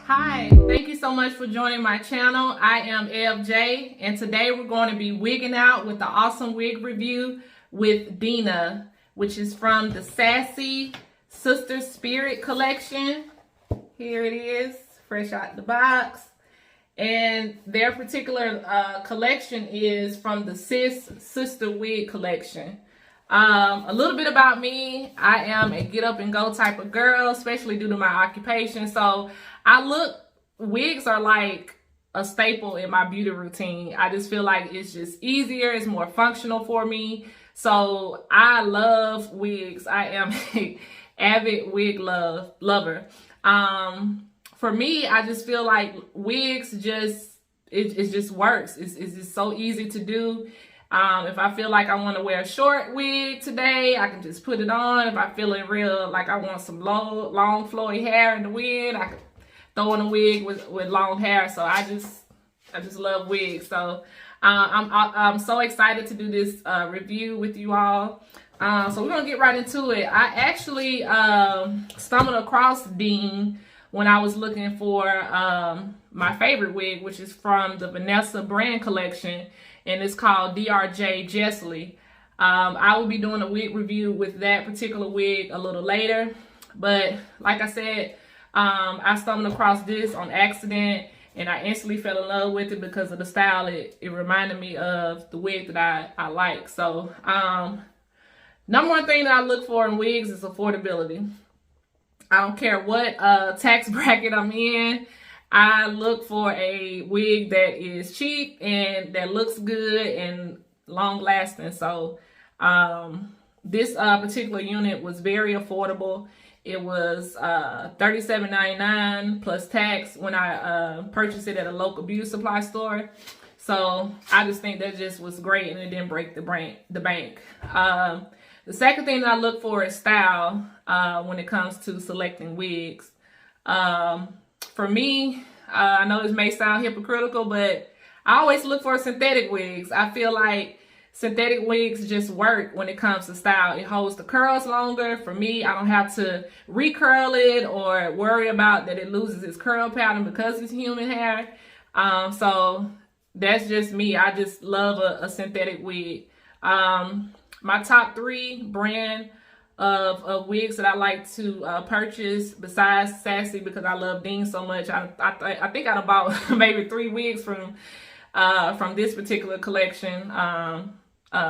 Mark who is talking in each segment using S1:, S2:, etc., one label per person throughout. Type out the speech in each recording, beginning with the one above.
S1: Hi, thank you so much for joining my channel. I am LJ, and today we're going to be wigging out with the awesome wig review with Dina, which is from the Sassy Sister Spirit collection. Here it is, fresh out the box. And their particular collection is from the Sister Wig collection. A little bit about me. I am a get up and go type of girl, especially due to my occupation. So wigs are like a staple in my beauty routine. I just feel like it's just easier. It's more functional for me. So I love wigs. I am an avid wig lover. For me, I just feel like wigs it just works. It's just so easy to do. If I feel like I want to wear a short wig today, I can just put it on. If I feel it real, like I want some long flowy hair in the wig, I can throw in a wig with long hair. So I just love wigs. So I'm so excited to do this review with you all. So we're gonna get right into it. I actually stumbled across Dean when I was looking for my favorite wig, which is from the Vanessa brand collection, and it's called DRJ Jessley. I will be doing a wig review with that particular wig a little later, but like I said, I stumbled across this on accident, and I instantly fell in love with it because of the style. It reminded me of the wig that I like. So number one thing that I look for in wigs is affordability. I don't care what tax bracket I'm in. I look for a wig that is cheap and that looks good and long lasting. So this particular unit was very affordable. It was $37.99 plus tax when I purchased it at a local beauty supply store. So I just think that just was great, and it didn't break the bank. The second thing that I look for is style when it comes to selecting wigs. For me, I know this may sound hypocritical, but I always look for synthetic wigs. I feel like synthetic wigs just work when it comes to style. It holds the curls longer. For me, I don't have to recurl it or worry about that it loses its curl pattern because it's human hair. So that's just me. I just love a synthetic wig. My top 3 brand of wigs that I like to purchase besides Sassy, because I love Dean so much. I think I bought maybe 3 wigs from this particular collection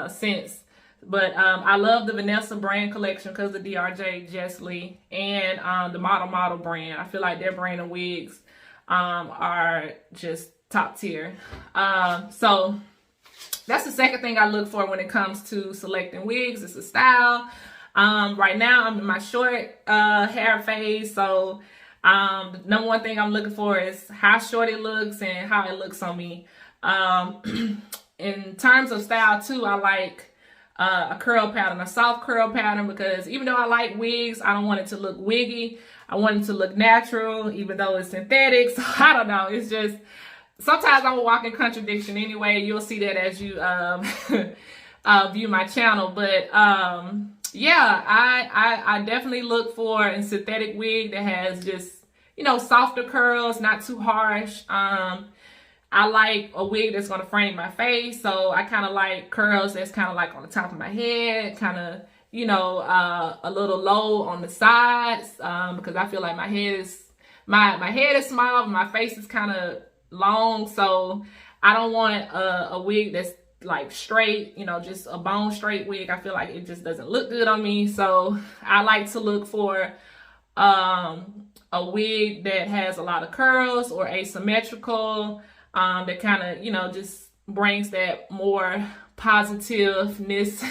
S1: since. But I love the Vanessa brand collection because of the DRJ Jessley and the Model brand. I feel like their brand of wigs are just top tier. So that's the second thing I look for when it comes to selecting wigs. It's a style. Right now I'm in my short hair phase, so the number one thing I'm looking for is how short it looks and how it looks on me. In terms of style too, I like a curl pattern, a soft curl pattern, because even though I like wigs, I don't want it to look wiggy. I want it to look natural, even though it's synthetic. So I don't know, it's just sometimes I'm a walking contradiction anyway. You'll see that as you view my channel. But yeah, I definitely look for a synthetic wig that has just, softer curls, not too harsh. I like a wig that's going to frame my face. So I kind of like curls that's kind of like on the top of my head, kind of, a little low on the sides, because I feel like my head is small, but my face is kind of long. So I don't want a wig that's like straight, just a bone straight wig. I feel like it just doesn't look good on me. So I like to look for a wig that has a lot of curls or asymmetrical, that kind of, just brings that more positiveness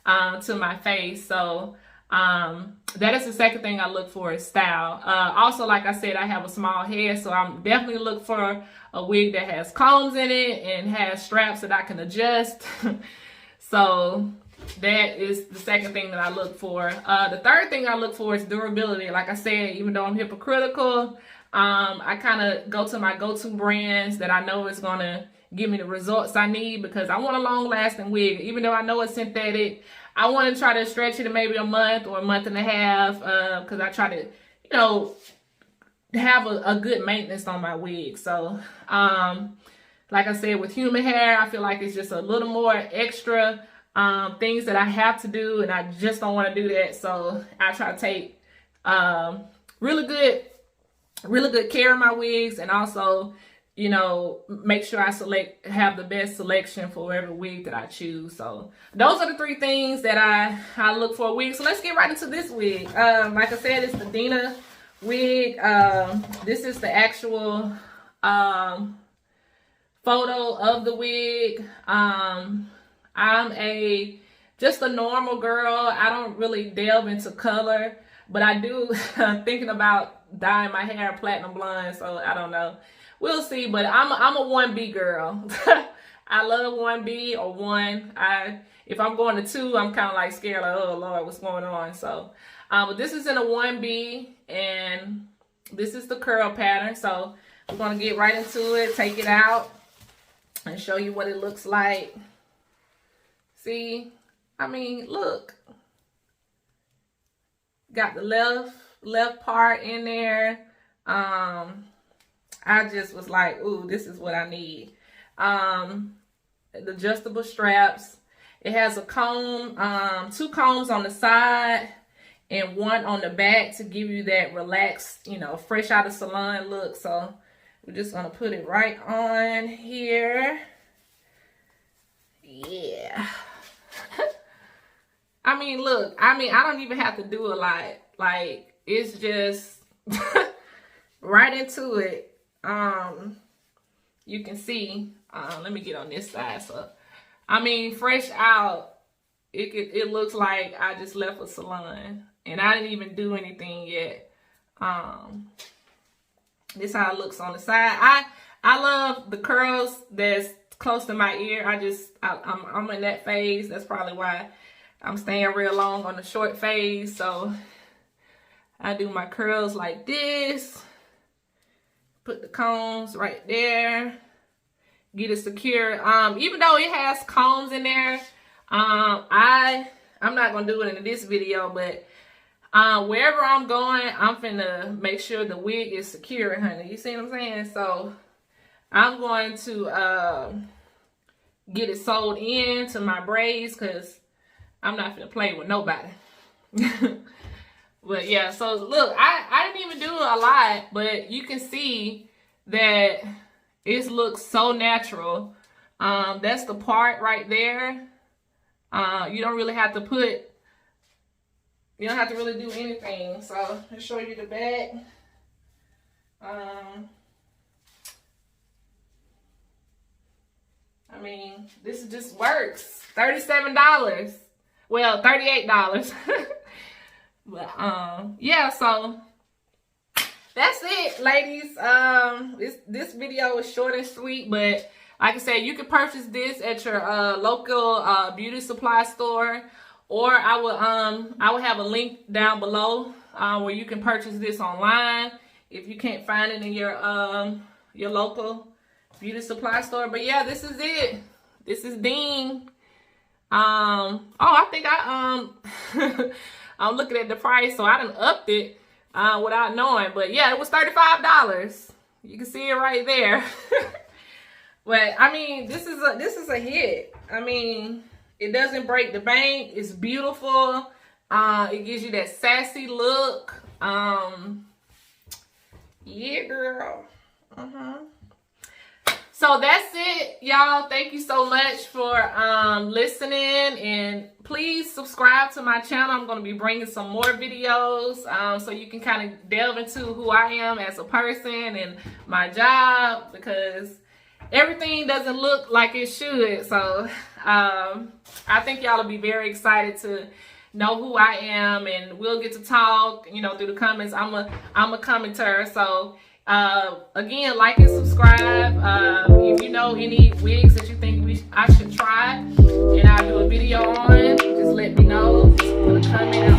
S1: to my face. So that is the second thing I look for is style. Also, like I said, I have a small head, so I'm definitely look for a wig that has combs in it and has straps that I can adjust. So that is the second thing that I look for. The third thing I look for is durability. Like I said, even though I'm hypocritical, I kind of go to my go-to brands that I know is going to give me the results I need, because I want a long-lasting wig. Even though I know it's synthetic, I want to try to stretch it to maybe a month or a month and a half, because I try to, have a good maintenance on my wig. So like I said, with human hair, I feel like it's just a little more extra things that I have to do, and I just don't want to do that. So I try to take really good care of my wigs, and also, you know, make sure I have the best selection for every wig that I choose. So those are the 3 things that I look for a wig. So let's get right into this wig. Like I said, it's the Dina wig. This is the actual photo of the wig. I'm just a normal girl. I don't really delve into color, but I do thinking about dyeing my hair platinum blonde. So I don't know. We'll see, but I'm a 1B girl. I love 1B or 1. If I'm going to 2, I'm kind of like scared, like, oh Lord, what's going on? So, but this is in a 1B, and this is the curl pattern. So we're gonna get right into it, take it out, and show you what it looks like. See, I mean, look, got the left part in there. I just was like, ooh, this is what I need. The adjustable straps. It has a comb, 2 combs on the side and 1 on the back to give you that relaxed, you know, fresh out of salon look. So we're just gonna put it right on here. Yeah. I mean, look, I don't even have to do a lot. Like, it's just right into it. You can see, let me get on this side. So, I mean, fresh out, it looks like I just left a salon and I didn't even do anything yet. This is how it looks on the side. I love the curls that's close to my ear. I'm in that phase. That's probably why I'm staying real long on the short phase. So I do my curls like this. Put the combs right there. Get it secure. Even though it has combs in there, I'm not gonna do it in this video, but wherever I'm going, I'm finna make sure the wig is secure, honey. You see what I'm saying? So I'm going to get it sewed in to my braids, because I'm not finna play with nobody. But yeah, so look, I didn't even do a lot, but you can see that it looks so natural. That's the part right there. You don't really have to you don't have to really do anything. So I'll show you the back. I mean, this just works. $37. Well, $38. But yeah, so that's it, ladies. This video is short and sweet, but like I said, you can purchase this at your local beauty supply store, or I will have a link down below where you can purchase this online if you can't find it in your local beauty supply store. But yeah, this is it. This is Dean. Oh, I think I'm looking at the price, so I done upped it without knowing. But yeah, it was $35. You can see it right there. But I mean, this is a hit. I mean, it doesn't break the bank. It's beautiful. It gives you that sassy look. Yeah, girl. So that's it, y'all. Thank you so much for listening, and please subscribe to my channel. I'm going to be bringing some more videos so you can kind of delve into who I am as a person and my job, because everything doesn't look like it should. So I think y'all will be very excited to know who I am, and we'll get to talk, you know, through the comments. I'm a commenter. So again, like and subscribe. If you know any wigs that you think I should try and I'll do a video on, just let me know. Just put a comment